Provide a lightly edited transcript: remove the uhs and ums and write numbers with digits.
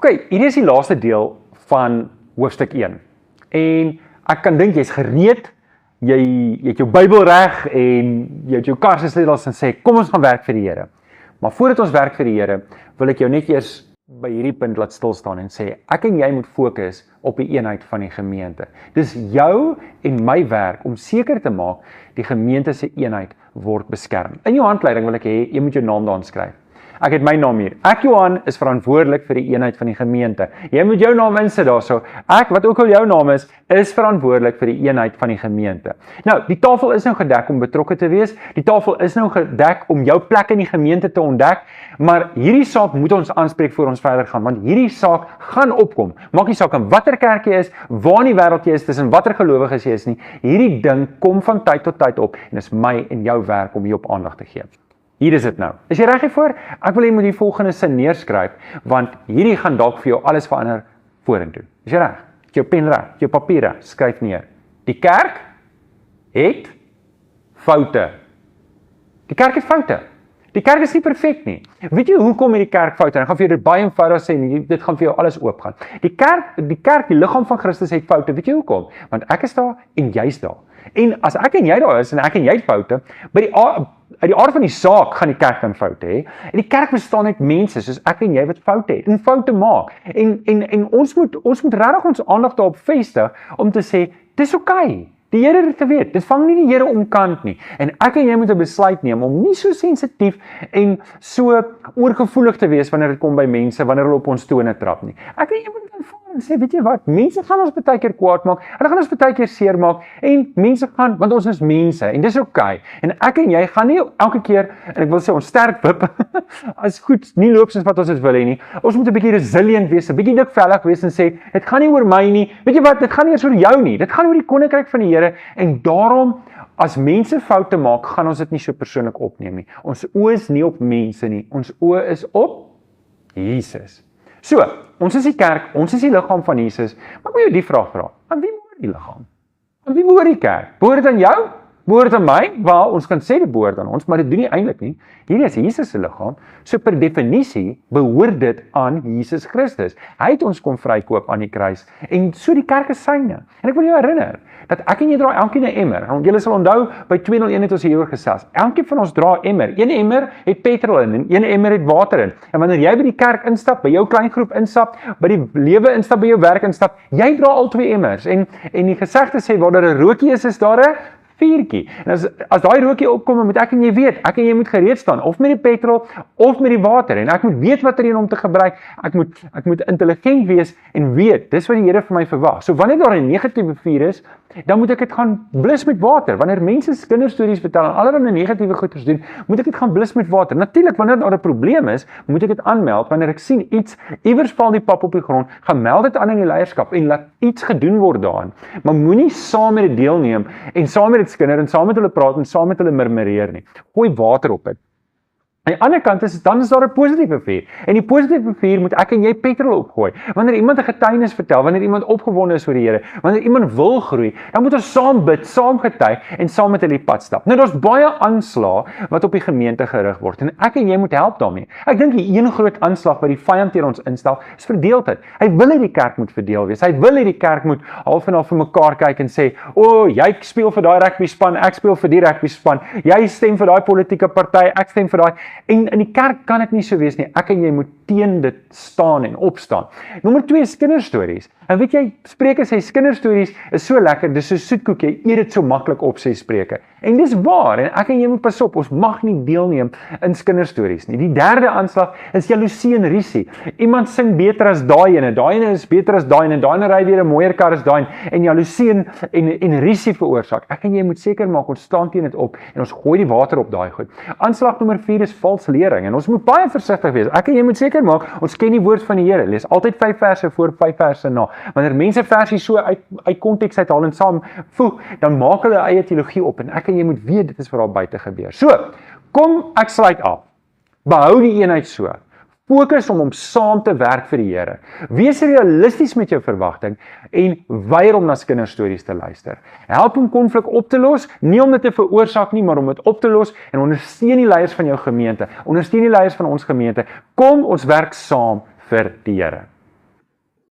Ok, hier is die laaste deel van hoofstuk 1. En ek kan dink jy's gereed, jy het jou Bybel reg en jy het jou kar se sleutels en sê, kom ons gaan werk vir die Here. Maar voordat ons werk vir die Here, wil ek jou net eers by hierdie punt laat stilstaan en sê, ek en jy moet fokus op die eenheid van die gemeente. Dis jou en my werk om seker te maak, die gemeente se eenheid word beskerm. In jou handleiding wil ek hê, jy moet jou naam daar skryf. Ek het my naam hier. Ek, Johan, is verantwoordelik vir die eenheid van die gemeente. Jy moet jou naam insit daarso. Ek, wat ook al jou naam is verantwoordelik vir die eenheid van die gemeente. Nou, die tafel is nou gedek om betrokke te wees. Die tafel is nou gedek om jou plek in die gemeente te ontdek. Maar hierdie saak moet ons aanspreek voor ons verder gaan, want hierdie saak gaan opkom. Maak nie saak in watter kerk jy is, waar in die wêreld jy is, tussen watter gelowiges jy is nie. Hierdie ding kom van tyd tot tyd op en is my en jou werk om hierop aandag te gee. Hier is dit nou. Is jy reg hiervoor? Ek wil jy moet die volgende sin neerskryf, want hierdie gaan dalk vir jou alles verander vorentoe. Is jy reg? Het jou pen reg? Het jou papier reg? Skryf neer. Die kerk het foute. Die kerk het foute. Die kerk is nie perfek nie. Weet jy hoekom het die kerk foute? Ek gaan vir jou dit baie eenvoudig sê en dit gaan vir jou alles oopgaan. Die kerk, die liggaam van Christus het foute. Weet jy hoekom? Want ek is daar en jy's daar. En as ek en jy daar is en ek en jy het foute, uit die aard van die saak gaan die kerk dan foute hê. En die kerk bestaan uit mense soos ek en jy wat foute het en foute maak. En ons moet regtig ons aandag daarop vestig om te sê, dis okay. Die Here het dit geweet. Dit vang nie die Here omkant nie. En ek en jy moet 'n besluit neem om nie so sensitief en so oorgevoelig te wees wanneer dit kom by mense, wanneer hulle op ons tone trap nie. Ek en jy moet aanvaar en sê, weet jy wat, mense gaan ons baie keer kwaad maak, hulle gaan ons baie keer seer maak, en mense gaan, want ons is mense, en dis okay. En ek en jy gaan nie elke keer, en ek wil sê, ons sterk wip, as goed nie loop soos wat ons het wil hê nie. Ons moet 'n bietjie resilient wees, 'n bietjie dikvellig wees en sê, dit gaan nie oor my nie, weet jy wat, dit gaan nie eens oor jou nie, dit gaan oor die koninkryk van die Here, en daarom, as mense foute maak, gaan ons dit nie so persoonlik opneem nie. Ons oë is nie op mense nie, ons oë is op Jesus. So, ons is die kerk, ons is die liggaam van Jesus, maar ek wil jou die vraag vra, aan wie behoort die liggaam? Aan wie behoort die kerk? Behoort dit aan jou? Behoort dit aan my? Wel, ons kan sê dit behoort aan ons, maar dit doen nie eintlik nie. Hierdie is Jesus se liggaam, so per definisie behoort dit aan Jesus Christus. Hy het ons kom vrykoop aan die kruis, en so die kerk is syne. En ek wil jou herinner, dat ek en jy dra elkeen 'n emmer. Julle sal onthou, by 201 het ons hieroor gesels. Elkeen van ons dra 'n emmer. Een emmer het petrol in, en een emmer het water in. En wanneer jy by die kerk instap, by jou klein groep instap, by die lewe instap, by jou werk instap, jy dra al twee emmers. En die gesegde sê, waar daar 'n rookie is daar 'n vuurtjie. En as daai rookie opkom, moet ek en jy weet, ek en jy moet gereed staan, of met die petrol, of met die water, en ek moet weet wat er om te gebruik, ek moet intelligent wees, en weet, dis wat die Here vir my verwag. So wanneer daar 'n negatiewe vuur is, dan moet ek dit gaan blus met water. Wanneer mense kinderstories vertel, en allerlei negatiewe goeders doen, moet ek dit gaan blus met water. Natuurlik, wanneer daar 'n probleem is, moet ek dit aanmeld, wanneer ek sien iets, iewers val die pap op die grond, gaan meld dit aan in die leierskap, en laat iets gedoen word daaraan. Maar moenie saam met dit deelneem, en saam met dit skinder, en saam met hulle praat, en saam met hulle murmureer nie. Gooi water op dit. Aan die ander kant dan is daar 'n positiewe vuur. En die positiewe vuur moet ek en jy petrol opgooi. Wanneer iemand 'n getuienis vertel, wanneer iemand opgewonde is oor die Here, wanneer iemand wil groei, dan moet ons saam bid, saam getuig en saam met hulle die pad stap. Nou daar's baie aanslae wat op die gemeente gerig word, en ek en jy moet help daarmee. Ek dink die een groot aanslag wat die vyand teen ons instel, is verdeeldheid. Hy wil hê die kerk moet verdeel wees. Hy wil hê die kerk moet half en half vir mekaar kyk en sê, "O, jy speel vir daai rugby span, ek speel vir die rugby span. Jy stem vir daai politieke party, ek stem vir daai." En in die kerk kan dit nie so wees nie. Ek en jy moet teen dit staan en opstaan. Nommer 2 is kinderstories. En weet jy, Spreuke sê kinderstories is so lekker, dis so soetkoek, jy eet dit so maklik op, sê Spreuke. En dis waar, en ek en jy moet pas op, ons mag nie deelneem in kinderstories nie. Die derde aanslag is jaloesie en risie. Iemand sing beter as daai ene is beter as daai ene ry weer 'n mooier kar as daai, en jaloesie en risie veroorsaak. Ek en jy moet seker maak, ons staan teen dit op, en ons gooi die water op daai goed. Aanslag nommer 4 is vals lering, en ons moet baie versigtig wees. Ek en jy moet seker maak, ons ken die woord van die Here, lees altyd 5 verse voor, 5 verse na. Wanneer mense versie so uit konteks uithaal en saam voeg, dan maak hulle eie teologie op, en ek en jy moet weet, dit is wat daar buite gebeur. So, kom, ek sluit af. Behou die eenheid so. Fokus om saam te werk vir die Here. Wees realisties met jou verwagting, en weier om na kinderstories te luister. Help om konflik op te los, nie om dit te veroorsaak nie, maar om dit op te los, en ondersteun die leiers van jou gemeente, ondersteun die leiers van ons gemeente. Kom, ons werk saam vir die Here.